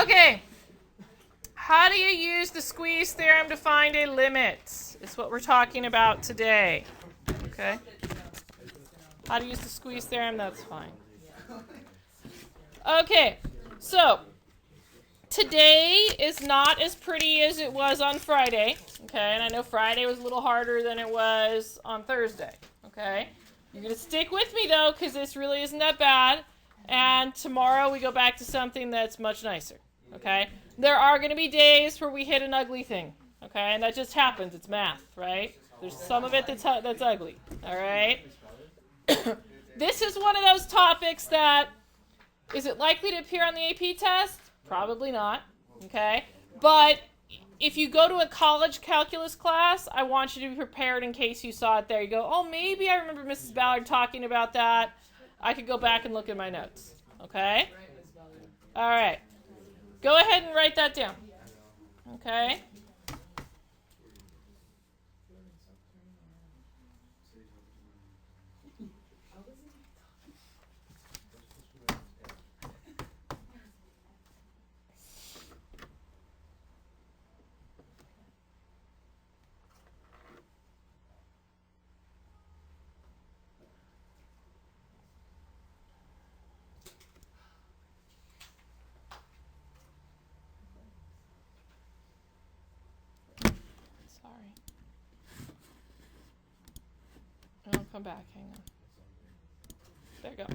Okay. How do you use the squeeze theorem to find a limit? Is what we're talking about today. Okay. How to use the squeeze theorem, that's fine. Okay. So, today is not as pretty as it was on Friday. Okay, and I know Friday was a little harder than it was on Thursday. Okay. You're going to stick with me, though, because this really isn't that bad. And tomorrow we go back to something that's much nicer. Okay? There are going to be days where we hit an ugly thing. Okay? And that just happens. It's math, right? There's some of it that's ugly. All right? This is one of those topics that, is it likely to appear on the AP test? Probably not. Okay? But if you go to a college calculus class, I want you to be prepared in case you saw it there. You go, oh, maybe I remember Mrs. Ballard talking about that. I could go back and look at my notes. Okay? All right. Go ahead and write that down. Okay? I'll come back. Hang on. There you go.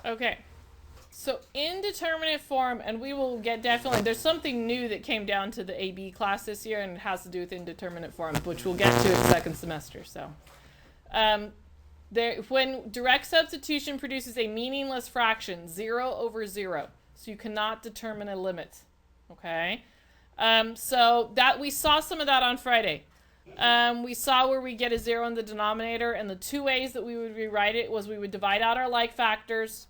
Okay, so indeterminate form, and we will get definitely, there's something new that came down to the AB class this year, and it has to do with indeterminate form, which we'll get to in second semester. So, when direct substitution produces a meaningless fraction, 0 over 0, so you cannot determine a limit. Okay, so that we saw some of that on Friday. We saw where we get a 0 in the denominator, and the two ways that we would rewrite it was we would divide out our like factors,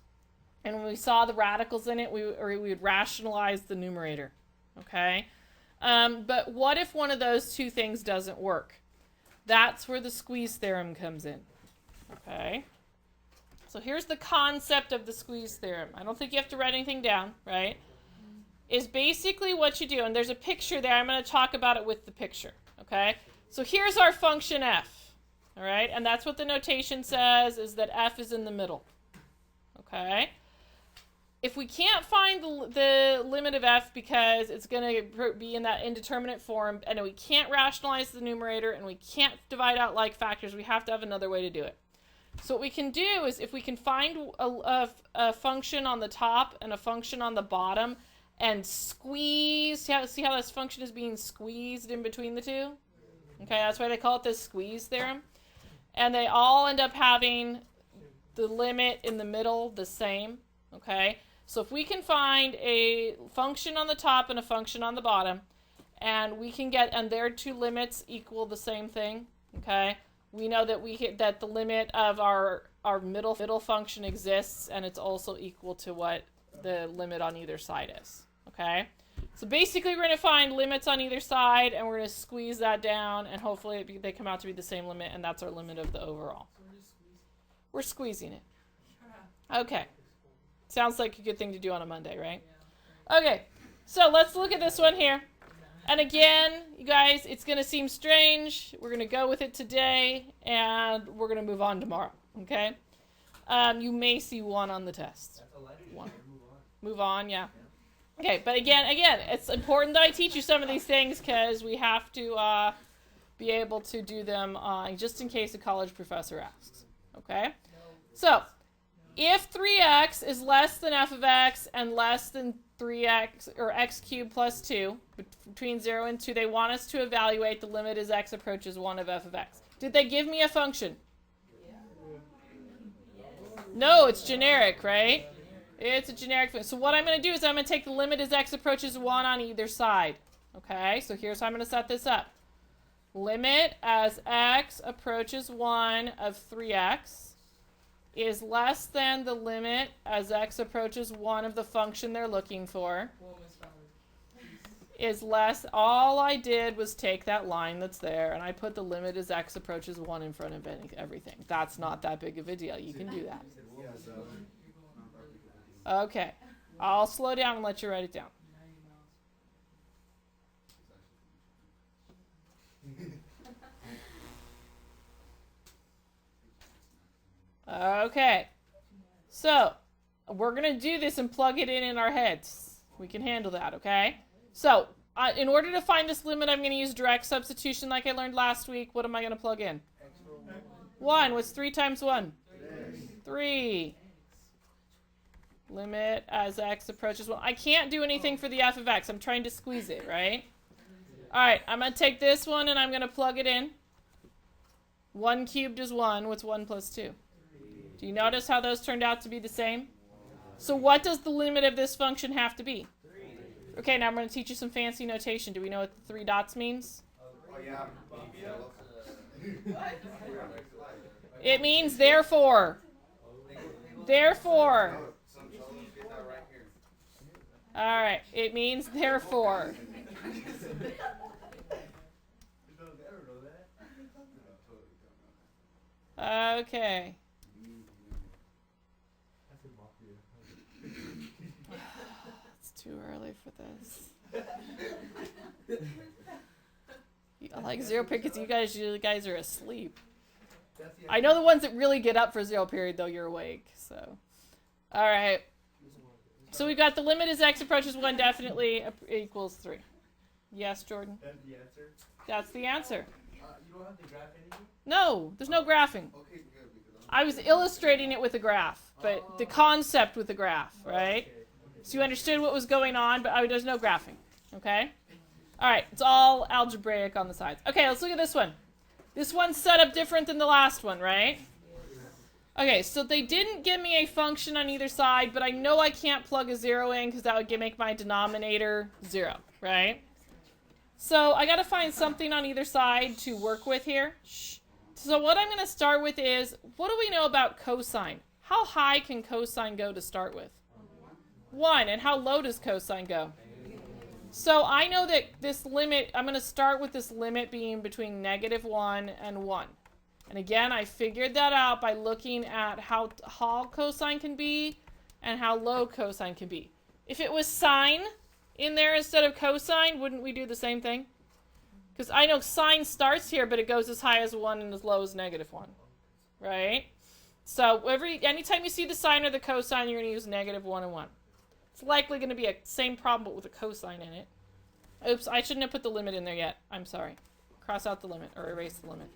and when we saw the radicals in it, we would rationalize the numerator. Okay? But what if one of those two things doesn't work? That's where the squeeze theorem comes in. Okay? So here's the concept of the squeeze theorem. I don't think you have to write anything down, right? Is basically what you do, and there's a picture there. I'm going to talk about it with the picture. Okay? So here's our function f. All right? And that's what the notation says, is that f is in the middle. Okay? If we can't find the limit of f because it's going to be in that indeterminate form, and we can't rationalize the numerator, and we can't divide out like factors, we have to have another way to do it. So what we can do is, if we can find a function on the top and a function on the bottom, and squeeze, see how this function is being squeezed in between the two? Okay, that's why they call it the squeeze theorem. And they all end up having the limit in the middle the same. Okay, so if we can find a function on the top and a function on the bottom, and we can get, and their two limits equal the same thing, okay, we know that that the limit of our middle function exists, and it's also equal to what the limit on either side is. Okay, so basically we're going to find limits on either side, and we're going to squeeze that down, and hopefully they come out to be the same limit, and that's our limit of the overall. We're squeezing it. Okay. Sounds like a good thing to do on a Monday, right? Okay, so let's look at this one here. And again, you guys, it's going to seem strange. We're going to go with it today, and we're going to move on tomorrow, okay? You may see 1 on the test. 1. Move on, yeah. Okay, but again, it's important that I teach you some of these things because we have to be able to do them just in case a college professor asks, okay? So, if 3x is less than f of x and less than 3x or x cubed plus 2, between 0 and 2, they want us to evaluate the limit as x approaches 1 of f of x. Did they give me a function? No, it's generic, right? It's a generic function. So what I'm going to do is I'm going to take the limit as x approaches 1 on either side. Okay, so here's how I'm going to set this up. Limit as x approaches 1 of 3x is less than the limit as x approaches 1 of the function they're looking for. Is less, all I did was take that line that's there and I put the limit as x approaches 1 in front of everything. That's not that big of a deal. You can do that. Okay, I'll slow down and let you write it down. Okay, so we're going to do this and plug it in our heads. We can handle that, okay? So in order to find this limit, I'm going to use direct substitution like I learned last week. What am I going to plug in? 1. What's 3 times 1? 3. Limit as x approaches 1. I can't do anything for the f of x. I'm trying to squeeze it, right? All right, I'm going to take this one and I'm going to plug it in. 1 cubed is 1. What's 1 plus 2? Do you notice how those turned out to be the same? So what does the limit of this function have to be? Okay, now I'm going to teach you some fancy notation. Do we know what the 3 dots means? It means therefore. Therefore. All right, it means therefore. Okay. It's too early for this. I like 0 period because you guys are asleep. I know the ones that really get up for 0 period, though, you're awake. So, all right. So we've got the limit as x approaches 1 definitely equals 3. Yes, Jordan? That's the answer? That's the answer. You don't have to graph anything? No, there's no graphing. I was illustrating it with a graph, but the concept with the graph, right? So you understood what was going on, but there's no graphing, okay? All right, it's all algebraic on the sides. Okay, let's look at this one. This one's set up different than the last one, right? Okay, so they didn't give me a function on either side, but I know I can't plug a 0 in because that would make my denominator 0, right? So I got to find something on either side to work with here. So what I'm going to start with is, what do we know about cosine? How high can cosine go to start with? 1. And how low does cosine go? So I know that this limit, I'm going to start with this limit being between -1 and 1. And again, I figured that out by looking at how tall cosine can be and how low cosine can be. If it was sine in there instead of cosine, wouldn't we do the same thing? Because I know sine starts here, but it goes as high as 1 and as low as -1, right? So anytime you see the sine or the cosine, you're going to use -1 and 1. It's likely going to be a same problem, but with a cosine in it. Oops, I shouldn't have put the limit in there yet. I'm sorry. Cross out the limit or erase the limit.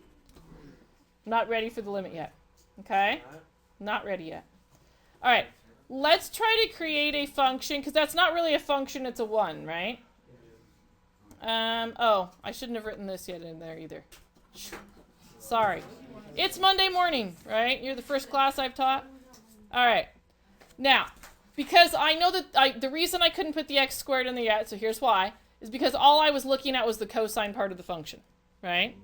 Not ready for the limit yet. Okay? Not ready yet. All right. Let's try to create a function, because that's not really a function, it's a 1, right? Oh, I shouldn't have written this yet in there either. Sorry. It's Monday morning, right? You're the first class I've taught. All right. Now, because I know that the reason I couldn't put the x squared in there yet, so here's why, is because all I was looking at was the cosine part of the function, right?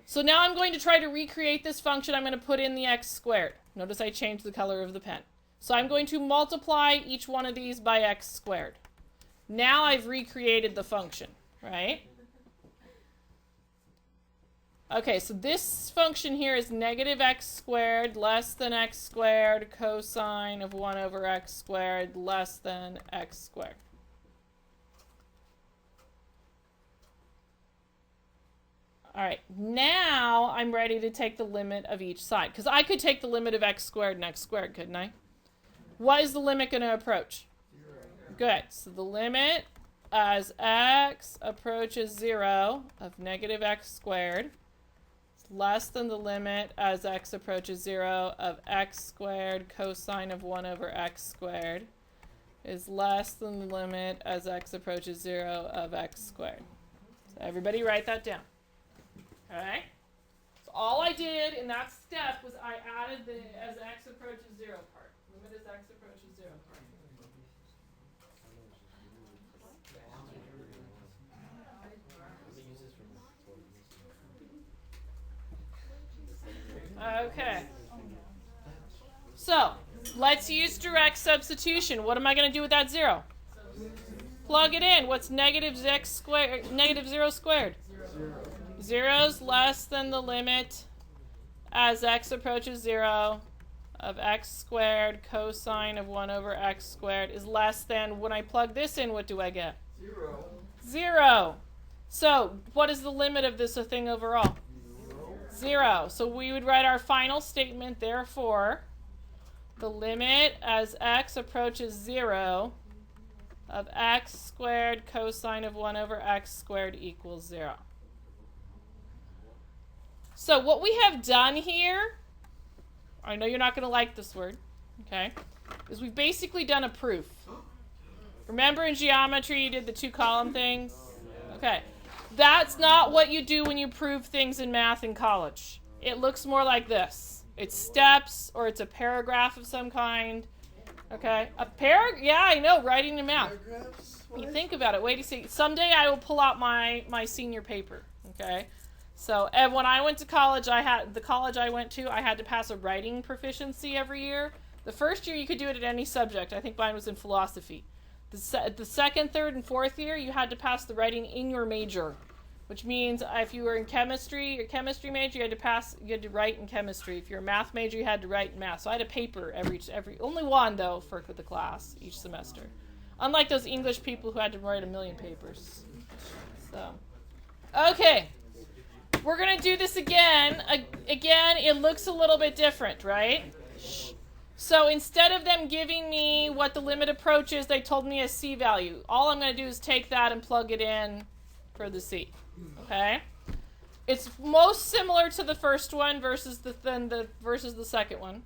So now I'm going to try to recreate this function. I'm going to put in the x squared. Notice I changed the color of the pen. So I'm going to multiply each one of these by x squared. Now I've recreated the function, right? Okay, so this function here is -x squared less than x squared cosine of 1 over x squared less than x squared. All right, now I'm ready to take the limit of each side, because I could take the limit of x squared and x squared, couldn't I? What is the limit going to approach? 0. Good. So the limit as x approaches 0 of -x squared is less than the limit as x approaches 0 of x squared cosine of 1 over x squared is less than the limit as x approaches 0 of x squared. So everybody write that down. Okay? So all I did in that step was I added the as x approaches 0 part. Limit as x approaches 0 part. Okay. So, let's use direct substitution. What am I going to do with that 0? Plug it in. What's negative x squared? Negative 0 squared? 0 is less than the limit as x approaches 0 of x squared cosine of 1 over x squared is less than, when I plug this in, what do I get? 0. 0. So, what is the limit of this thing overall? 0. So we would write our final statement, therefore, the limit as x approaches 0 of x squared cosine of 1 over x squared equals 0. So what we have done here, I know you're not going to like this word, okay, is we've basically done a proof. Remember in geometry you did the 2-column things? Okay. That's not what you do when you prove things in math in college. It looks more like this. It's steps, or it's a paragraph of some kind. Okay? Yeah, I know, writing in math. You think about it. Wait to see. Someday I will pull out my senior paper. Okay? So, and when I went to college, I had to pass a writing proficiency every year. The first year you could do it at any subject. I think mine was in philosophy. The second, third, and fourth year, you had to pass the writing in your major, which means if you were in chemistry, your chemistry major, you had to write in chemistry. If you're a math major, you had to write in math. So I had a paper every only one though for the class each semester. Unlike those English people who had to write a million papers. So, okay, we're gonna do this again. Again, it looks a little bit different, right? So instead of them giving me what the limit approach is, they told me a c value. All I'm going to do is take that and plug it in for the c. Okay? It's most similar to the first one versus the second one.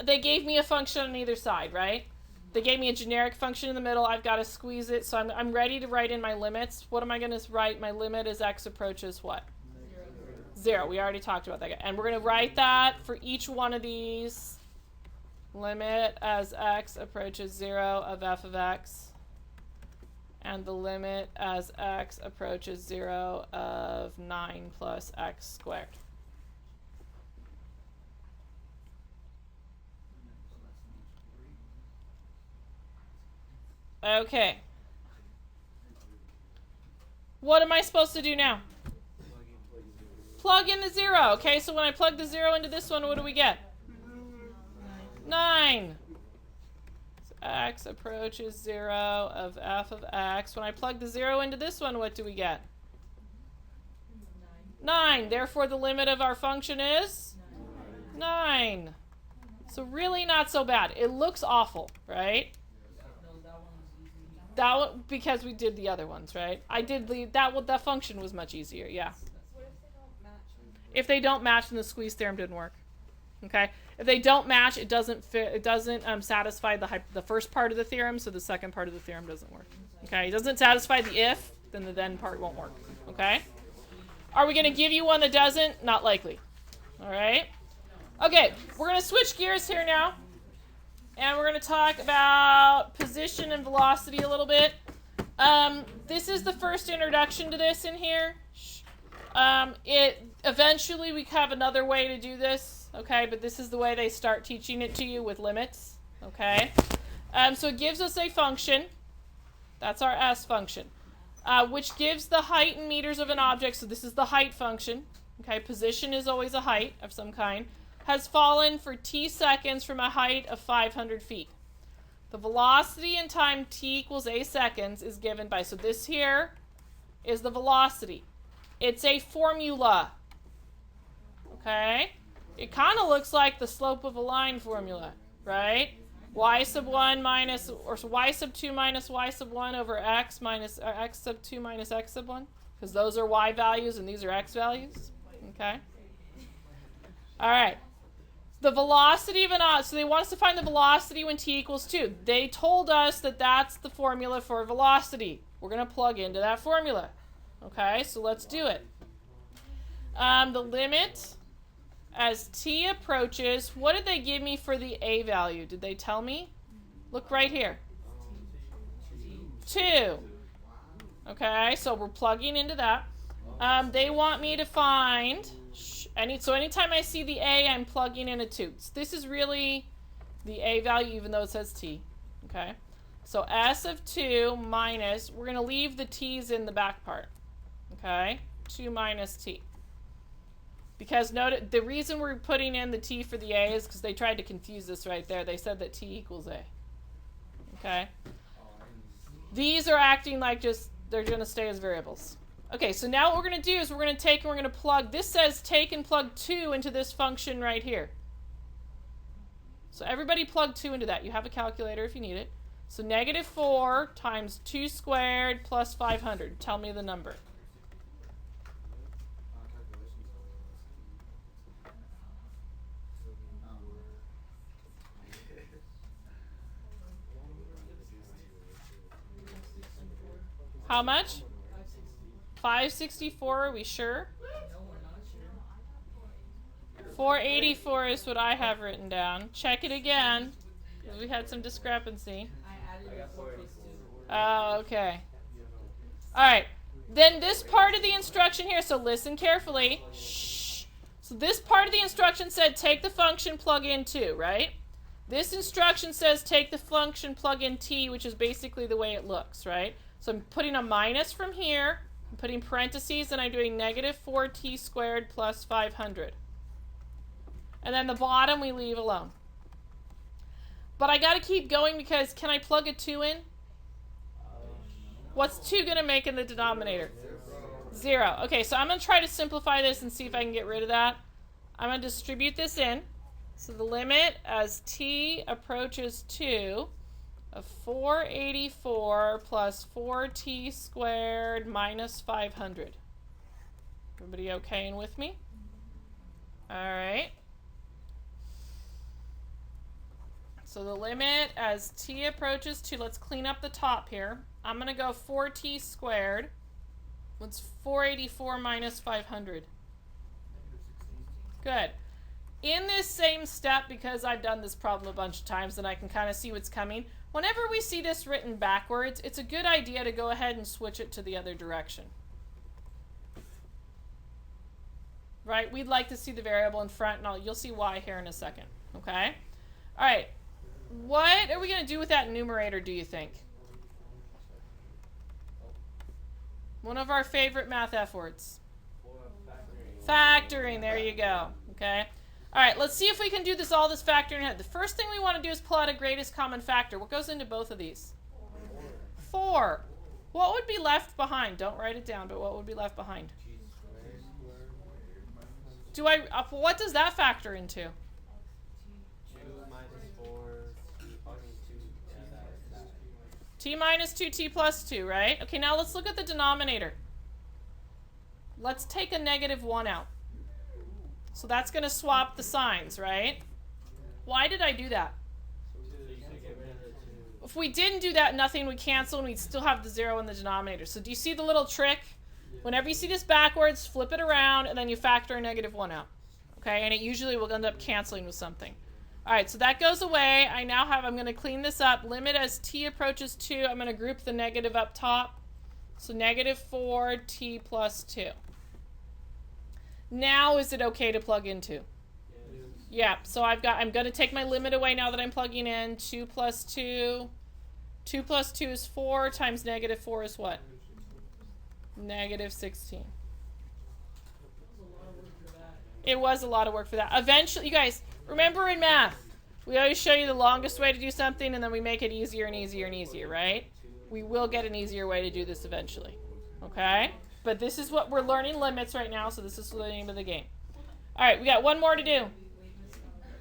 They gave me a function on either side, right? They gave me a generic function in the middle. I've got to squeeze it. So I'm ready to write in my limits. What am I going to write? My limit as x approaches what? 0. We already talked about that. And we're going to write that for each one of these. Limit as x approaches 0 of f of x. And the limit as x approaches 0 of 9 plus x squared. Okay. What am I supposed to do now? Plug in the 0. Okay, so when I plug the 0 into this one, what do we get? 9. So x approaches 0 of f of x. When I plug the 0 into this one, what do we get? 9. Therefore, the limit of our function is 9. So really not so bad. It looks awful, right? That one, because we did the other ones, right? That function was much easier, yeah. If they don't match, then the squeeze theorem didn't work. Okay? If they don't match, it doesn't fit. It doesn't satisfy the first part of the theorem, so the second part of the theorem doesn't work. Okay? It doesn't satisfy the if, then the then part won't work. Okay? Are we going to give you one that doesn't? Not likely. All right? Okay, we're going to switch gears here now, and we're going to talk about position and velocity a little bit. This is the first introduction to this in here. Eventually we have another way to do this, okay, but this is the way they start teaching it to you with limits, okay. So it gives us a function, that's our s function, which gives the height in meters of an object. So this is the height function, okay. Position is always a height of some kind, has fallen for t seconds from a height of 500 feet. The velocity in time t equals a seconds is given by, so this here is the velocity. It's a formula, okay? It kind of looks like the slope of a line formula, right? Y sub 1 minus, or y sub 2 minus y sub 1 over x minus x sub 2 minus x sub 1, because those are y values and these are x values, Okay? All right. The velocity of an object, so they want us to find the velocity when t equals 2. They told us that that's the formula for velocity. We're going to plug into that formula. Okay, so let's do it. The limit as t approaches, what did they give me for the a value? Did they tell me? Look right here. 2. Okay, so we're plugging into that. They want me to find, so anytime I see the a, I'm plugging in a 2. So this is really the a value, even though it says t. Okay, so s of 2 minus, we're going to leave the t's in the back part. Okay, 2 minus t. Because note, the reason we're putting in the t for the a is because they tried to confuse us right there. They said that t equals a. Okay, these are acting like just, they're going to stay as variables. Okay, so now what we're going to do is we're going to take and we're going to plug, this says take and plug 2 into this function right here. So everybody plug 2 into that. You have a calculator if you need it. So negative 4 times 2 squared plus 500. Tell me the number. How much? 564, are we sure? 484 is what I have written down. Check it again, because we had some discrepancy. Oh, okay. All right. Then this part of the instruction here, so listen carefully. Shh. So this part of the instruction said take the function, plug in 2, right? This instruction says take the function, plug in t, which is basically the way it looks, right? So I'm putting a minus from here, I'm putting parentheses, and I'm doing negative 4t squared plus 500. And then the bottom we leave alone. But I got to keep going because can I plug a 2 in? What's 2 going to make in the denominator? 0. Okay, so I'm going to try to simplify this and see if I can get rid of that. I'm going to distribute this in. So the limit as t approaches 2 of 484 plus 4t squared minus 500. Everybody okay and with me? All right. So the limit as t approaches 2, let's clean up the top here. I'm going to go 4t squared. What's 484 minus 500? Good. In this same step, because I've done this problem a bunch of times and I can kind of see what's coming, whenever we see this written backwards, it's a good idea to go ahead and switch it to the other direction. Right? We'd like to see the variable in front, and you'll see why here in a second. Okay? All right. What are we going to do with that numerator, do you think? One of our favorite math F words. Factoring. There you go. Okay? All right, let's see if we can do all this factoring ahead. The first thing we want to do is plot a greatest common factor. What goes into both of these? 4. What would be left behind? Don't write it down, but what would be left behind? What does that factor into? 2 minus 4, t minus 2t plus 2, right? Okay, now let's look at the denominator. Let's take a negative 1 out. So that's going to swap the signs, right? Why did I do that? If we didn't do that, nothing would cancel and we'd still have the 0 in the denominator. So do you see the little trick? Whenever you see this backwards, flip it around and then you factor a negative 1 out. Okay, and it usually will end up canceling with something. All right, so that goes away. I'm going to clean this up. Limit as t approaches 2, I'm going to group the negative up top. So negative 4t plus 2. Now is it okay to plug into? Yes. Yeah, so I'm going to take my limit away now that I'm plugging in. 2 plus 2. 2 plus 2 is 4 times negative 4 is what? Negative 16. It was a lot of work for that. Eventually, you guys, remember in math, we always show you the longest way to do something and then we make it easier and easier and easier, right? We will get an easier way to do this eventually. Okay? But this is what we're learning limits right now, so this is the name of the game. All right, we got one more to do.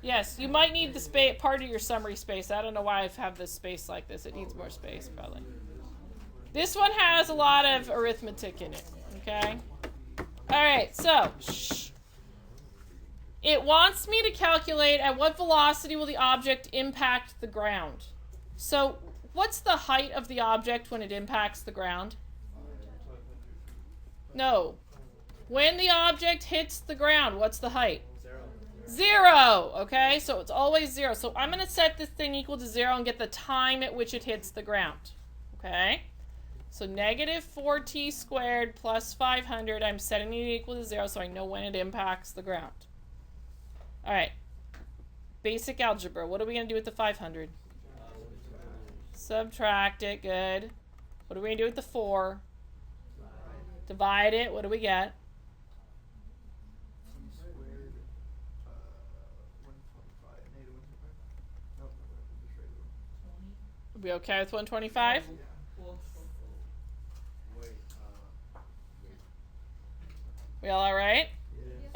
Yes, you might need the part of your summary space. I don't know why I have this space like this. It needs more space, probably. This one has a lot of arithmetic in it, okay? All right, so, shh. It wants me to calculate at what velocity will the object impact the ground. So what's the height of the object when it impacts the ground? No. When the object hits the ground, what's the height? 0. Okay, so it's always 0. So I'm going to set this thing equal to 0 and get the time at which it hits the ground. Okay? So negative 4t squared plus 500, I'm setting it equal to 0 so I know when it impacts the ground. All right. Basic algebra. What are we going to do with the 500? Subtract it. Good. What are we going to do with the 4? Divide it. What do we get? Are we okay with 125? We all right?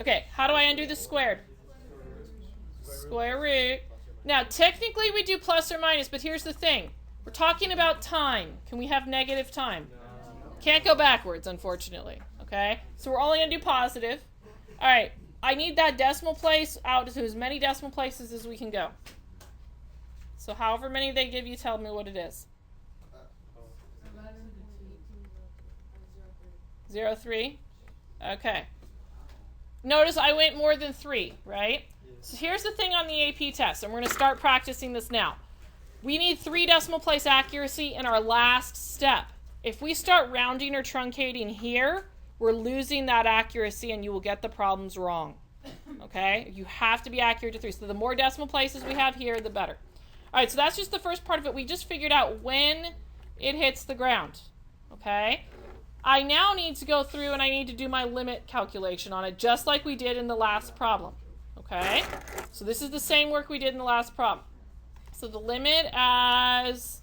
Okay, how do I undo the squared? Square root. Now, technically we do plus or minus, but here's the thing. We're talking about time. Can we have negative time? Can't go backwards, unfortunately. Okay? So we're only going to do positive. All right. I need that decimal place out to as many decimal places as we can go. So however many they give you, tell me what it is. 0.3. Okay. Notice I went more than 3, right? So here's the thing on the AP test, and we're going to start practicing this now. We need 3 decimal place accuracy in our last step. If we start rounding or truncating here, we're losing that accuracy and you will get the problems wrong. Okay? You have to be accurate to 3. So the more decimal places we have here, the better. All right, so that's just the first part of it. We just figured out when it hits the ground. Okay? I now need to go through and I need to do my limit calculation on it, just like we did in the last problem. Okay? So this is the same work we did in the last problem. So the limit as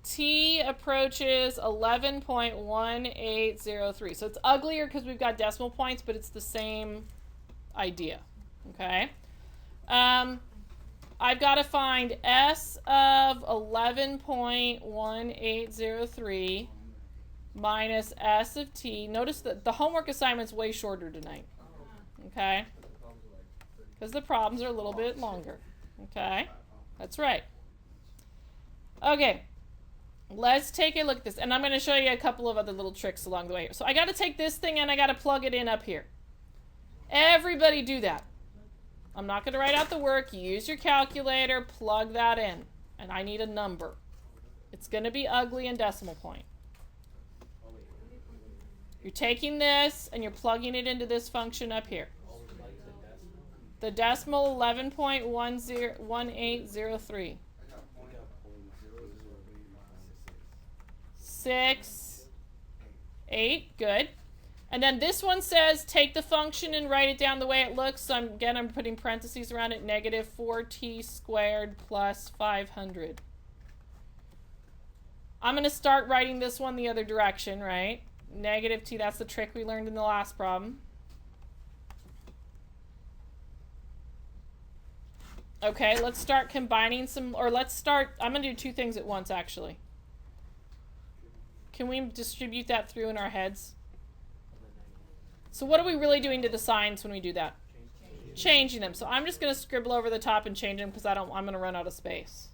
t approaches 11.1803. So it's uglier because we've got decimal points, but it's the same idea. Okay? I've got to find s of 11.1803 minus s of t. Notice that the homework assignment's way shorter tonight. Okay? Because the problems are a little bit longer. Okay? That's right. Okay. Let's take a look at this. And I'm going to show you a couple of other little tricks along the way here. So I got to take this thing and I got to plug it in up here. Everybody do that. I'm not going to write out the work. You use your calculator, plug that in. And I need a number. It's going to be ugly in decimal point. You're taking this and you're plugging it into this function up here. The decimal 11.1803. 6, 8, good. And then this one says take the function and write it down the way it looks. So I'm putting parentheses around it. Negative 4t squared plus 500. I'm going to start writing this one the other direction, right? Negative t, that's the trick we learned in the last problem. Okay, let's start combining some, or let's start, I'm going to do 2 things at once, actually. Can we distribute that through in our heads? So what are we really doing to the signs when we do that? Changing them. So I'm just going to scribble over the top and change them because I'm going to run out of space.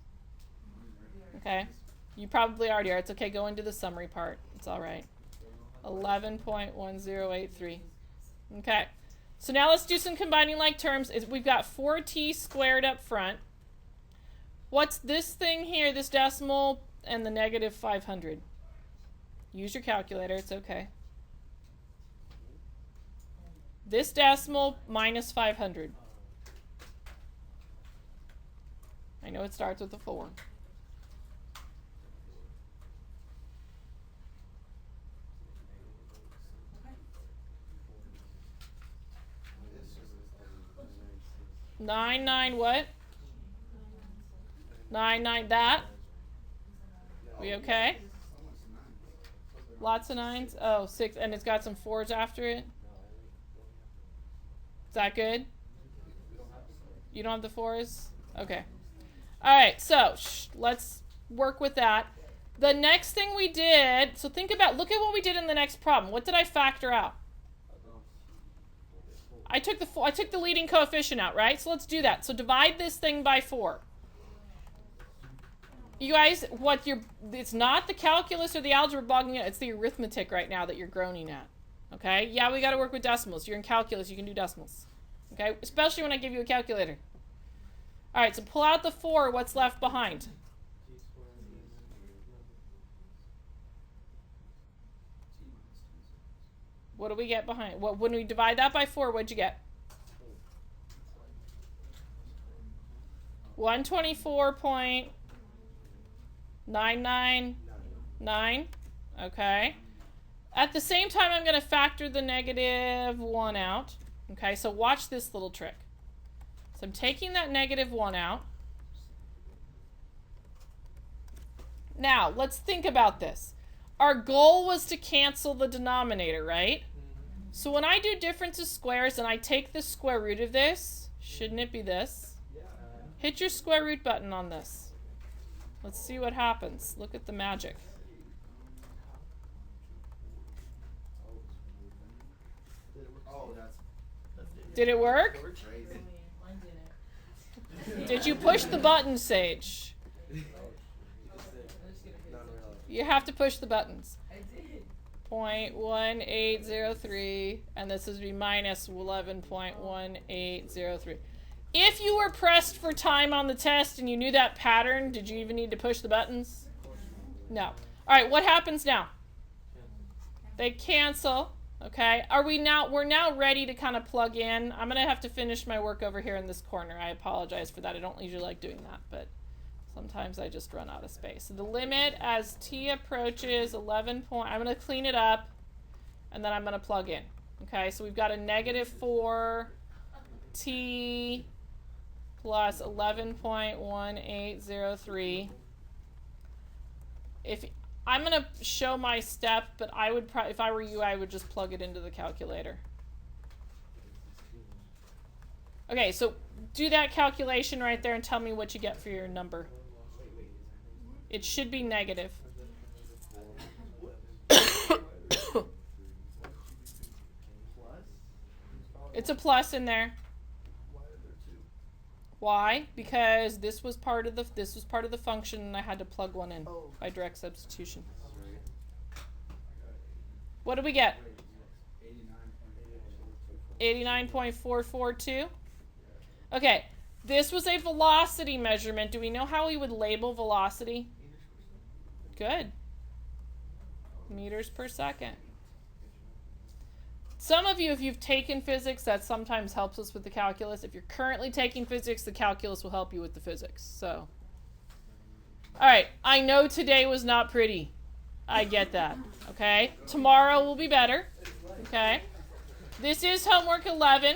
Okay? You probably already are. It's okay. Go into the summary part. It's all right. 11.1083. Okay. So now let's do some combining like terms. We've got 4t squared up front. What's this thing here, this decimal, and the negative 500? Use your calculator. It's okay. This decimal minus 500. I know it starts with a 4. Nine what? 9 that. We okay? Lots of 9s. Oh, 6, and it's got some 4s after it. Is that good? You don't have the 4s? Okay. All right, so let's work with that. The next thing we did, so look at what we did in the next problem. What did I factor out? I took the leading coefficient out, right? So let's do that. So divide this thing by 4. You guys, it's not the calculus or the algebra bogging out, it's the arithmetic right now that you're groaning at. Okay? Yeah, we got to work with decimals. You're in calculus, you can do decimals. Okay? Especially when I give you a calculator. All right, so pull out the 4, what's left behind? What do we get behind? When we divide that by 4, what'd you get? 124.999. Okay. At the same time, I'm going to factor the -1 out. Okay, so watch this little trick. So I'm taking that -1 out. Now, let's think about this. Our goal was to cancel the denominator, right? So when I do difference of squares and I take the square root of this, shouldn't it be this? Hit your square root button on this. Let's see what happens. Look at the magic. Did it work? Did you push the button, Sage? You have to push the buttons. 0.1803, and this would be minus 11.1803. If you were pressed for time on the test and you knew that pattern, did you even need to push the buttons? No. All right, what happens now? They cancel. Okay, we're now ready to kind of plug in. I'm going to have to finish my work over here in this corner. I apologize for that. I don't usually like doing that, but sometimes I just run out of space. So the limit as t approaches 11 point, I'm going to clean it up, and then I'm going to plug in. Okay, so we've got a -4t plus 11.1803. I'm going to show my step, but I would if I were you, I would just plug it into the calculator. Okay, so do that calculation right there and tell me what you get for your number. It should be negative. It's a plus in there. Why? Because this was part of the function and I had to plug one in by direct substitution. What do we get? 89.442. Okay, this was a velocity measurement. Do we know how we would label velocity? Good. Meters per second. Some of you, if you've taken physics, that sometimes helps us with the calculus. If you're currently taking physics, the calculus will help you with the physics. So, all right, I know today was not pretty. I get that, okay? Tomorrow will be better, okay? This is homework 11.